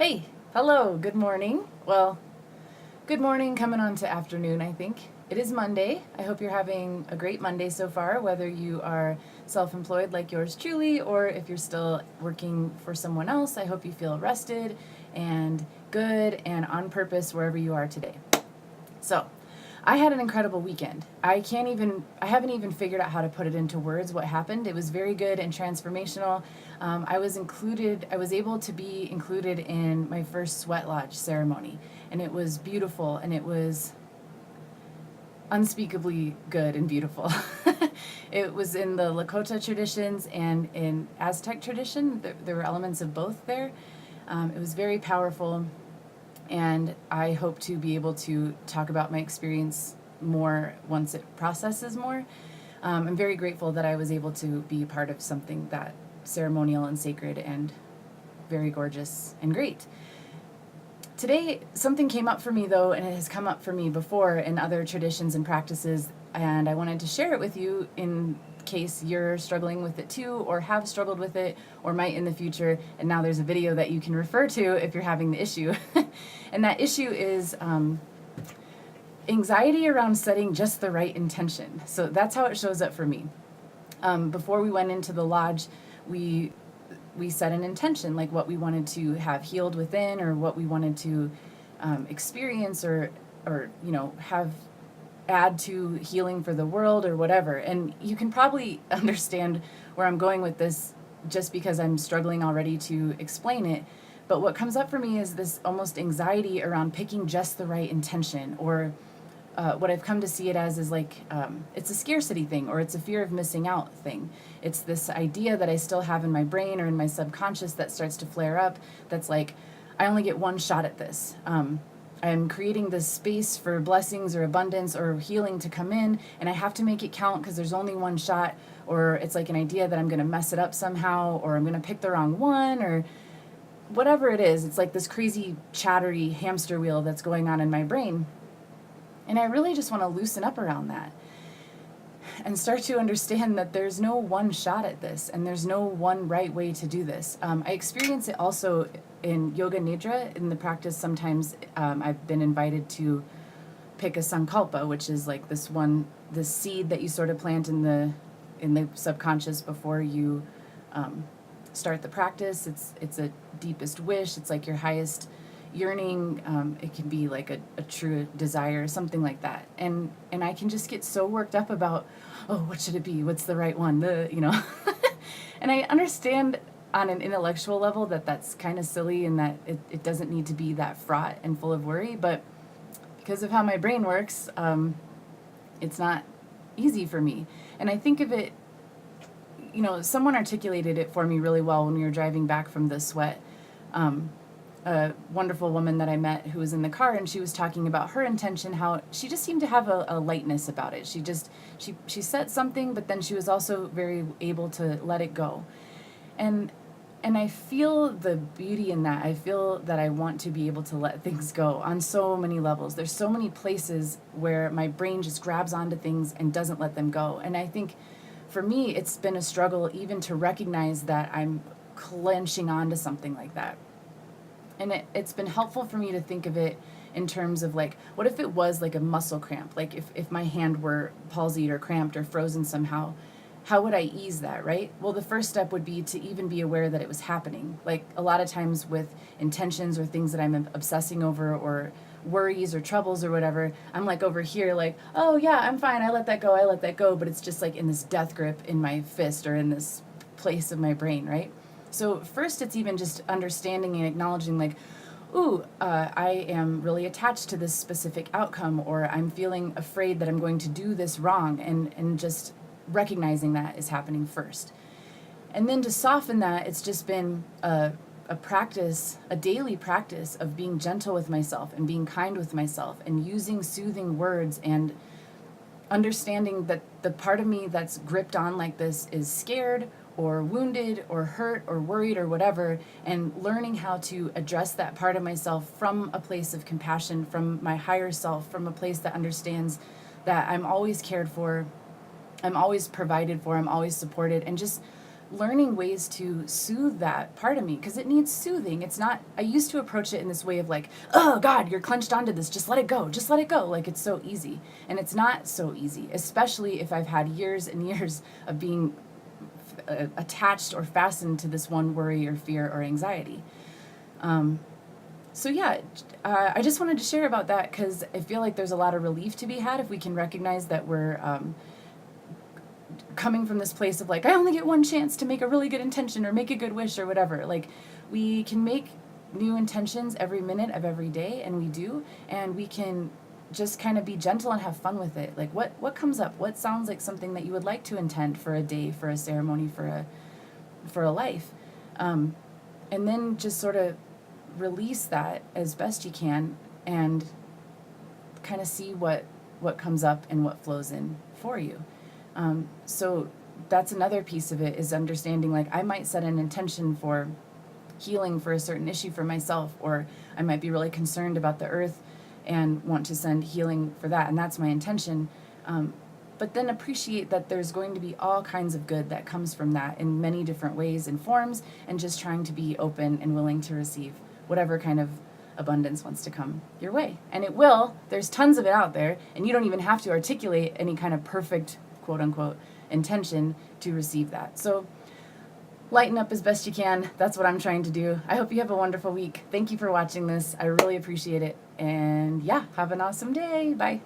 Hey, hello, good morning. Well, good morning coming on to afternoon, I think. It is Monday. I hope you're having a great Monday so far, whether you are self employed like yours truly, or if you're still working for someone else. I hope you feel rested and good and on purpose wherever you are today. So, I had an incredible weekend. I haven't even figured out how to put it into words what happened. It was very good and transformational. I was able to be included in my first sweat lodge ceremony, and it was beautiful, and it was unspeakably good and beautiful. It was in the Lakota traditions and in Aztec tradition. There were elements of both there. It was very powerful, and I hope to be able to talk about my experience more once it processes more. I'm very grateful that I was able to be part of something that ceremonial and sacred and very gorgeous and great. Today, something came up for me though, and it has come up for me before in other traditions and practices, and I wanted to share it with you in case you're struggling with it too, or have struggled with it, or might in the future, and now there's a video that you can refer to if you're having the issue. And that issue is anxiety around setting just the right intention. So that's how it shows up for me. Before we went into the lodge, we set an intention, like what we wanted to have healed within, or what we wanted to experience, or have add to healing for the world, or whatever. And you can probably understand where I'm going with this just because I'm struggling already to explain it. But what comes up for me is this almost anxiety around picking just the right intention, or what I've come to see it as is like it's a scarcity thing, or it's a fear of missing out thing. It's this idea that I still have in my brain or in my subconscious that starts to flare up, that's like, I only get one shot at this. I'm creating this space for blessings or abundance or healing to come in, and I have to make it count because there's only one shot. Or it's like an idea that I'm going to mess it up somehow, or I'm going to pick the wrong one, or whatever it is. It's like this crazy chattery hamster wheel that's going on in my brain. And I really just want to loosen up around that and start to understand that there's no one shot at this, and there's no one right way to do this. I experience it also in Yoga Nidra. In the practice, sometimes I've been invited to pick a sankalpa, which is like this seed that you sort of plant in the subconscious before you start the practice. It's a deepest wish. It's like your highest yearning. It can be like a true desire, something like that. And I can just get so worked up about, oh, what should it be? What's the right one? And I understand on an intellectual level that that's kind of silly, and that it doesn't need to be that fraught and full of worry. But because of how my brain works, it's not easy for me. And I think of it, someone articulated it for me really well when we were driving back from the sweat. A wonderful woman that I met who was in the car, and she was talking about her intention, how she just seemed to have a lightness about it. She set something, but then she was also very able to let it go. And I feel the beauty in that. I feel that I want to be able to let things go on so many levels. There's so many places where my brain just grabs onto things and doesn't let them go. And I think for me, it's been a struggle even to recognize that I'm clenching onto something like that. And it's been helpful for me to think of it in terms of like, what if it was like a muscle cramp? Like if my hand were palsied or cramped or frozen somehow, how would I ease that, right? Well, the first step would be to even be aware that it was happening. Like a lot of times with intentions or things that I'm obsessing over, or worries or troubles or whatever, I'm like over here like, oh yeah, I'm fine, I let that go. But it's just like in this death grip in my fist, or in this place of my brain, right? So first, it's even just understanding and acknowledging like, ooh, I am really attached to this specific outcome, or I'm feeling afraid that I'm going to do this wrong, and just recognizing that is happening first. And then to soften that, it's just been a practice, a daily practice of being gentle with myself and being kind with myself, and using soothing words, and understanding that the part of me that's gripped on like this is scared or wounded or hurt or worried or whatever, and learning how to address that part of myself from a place of compassion, from my higher self, from a place that understands that I'm always cared for, I'm always provided for, I'm always supported, and just learning ways to soothe that part of me, because it needs soothing. It's not, I used to approach it in this way of like, oh God, you're clenched onto this, just let it go, just let it go. Like it's so easy. And it's not so easy, especially if I've had years and years of being attached or fastened to this one worry or fear or anxiety. So yeah, I just wanted to share about that because I feel like there's a lot of relief to be had if we can recognize that we're coming from this place of like, I only get one chance to make a really good intention or make a good wish or whatever. Like we can make new intentions every minute of every day, and we do, and we can just kind of be gentle and have fun with it. Like what comes up? What sounds like something that you would like to intend for a day, for a ceremony, for a life? And then just sort of release that as best you can and kind of see what comes up and what flows in for you. So that's another piece of it, is understanding like I might set an intention for healing for a certain issue for myself, or I might be really concerned about the earth and want to send healing for that, and that's my intention. But then appreciate that there's going to be all kinds of good that comes from that in many different ways and forms, and just trying to be open and willing to receive whatever kind of abundance wants to come your way. And it will. There's tons of it out there, and you don't even have to articulate any kind of perfect, quote unquote, intention to receive that. So lighten up as best you can. That's what I'm trying to do. I hope you have a wonderful week. Thank you for watching this. I really appreciate it. And yeah, have an awesome day. Bye.